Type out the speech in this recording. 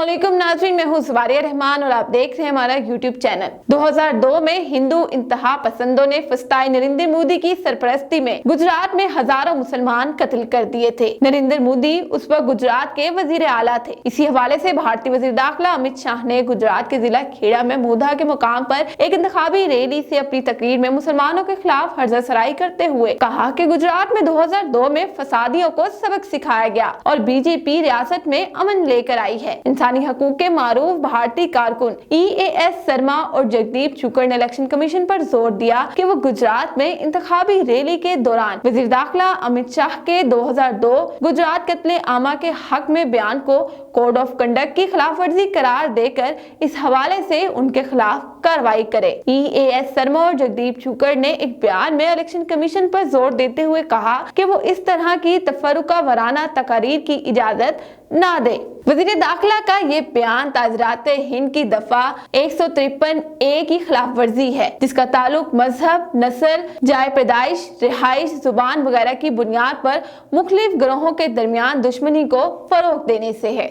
अस्सलामुअलैकुम नाज़रीन, मैं हूँ ज़वारिया रहमान और आप देख रहे हैं हमारा यूट्यूब चैनल। 2002 में हिंदू इंतहा पसंदों ने फस्ताई नरेंद्र मोदी की सरपरस्ती में गुजरात में हजारों मुसलमान कत्ल कर दिए थे। नरेंद्र मोदी उस वक्त गुजरात के वजीर आला थे। इसी हवाले से भारतीय वजीर दाखिला अमित शाह ने गुजरात के जिला खेड़ा में मोधा के मुकाम पर एक इंतखाबी रैली से अपनी तकरीर में मुसलमानों के खिलाफ हर्जासराई करते हुए कहा कि गुजरात में 2002 में फसादियों को सबक सिखाया गया और बीजेपी रियासत में अमन लेकर आई है। इंसानी हकूक के मारूफ भारतीय कारकुन EAS शर्मा और जगदीप शुक्र ने इलेक्शन कमीशन पर जोर दिया कि वो गुजरात में इंतखाबी रैली के दौरान वजीर दाखिला अमित शाह के 2002 गुजरात कत्ले आमा के हक में बयान को कोड ऑफ कंडक्ट की खिलाफ वर्जी करार देकर इस हवाले से उनके खिलाफ कार्रवाई करे। EAS शर्मा और जगदीप शुक्र ने एक बयान में इलेक्शन कमीशन पर जोर देते हुए कहा कि वो इस तरह की तफरुका वराना तकारीर की इजाजत ना दे। वजीर दाखिला का ये बयान ताज़रात हिंद की दफा 153A की खिलाफ वर्जी है, जिसका ताल्लुक मजहब, नस्ल, जाय पैदाइश, रिहाइश, जुबान वगैरह की बुनियाद पर मुख्तलिफ ग्रोहों के दरमियान दुश्मनी को फरोग देने से है।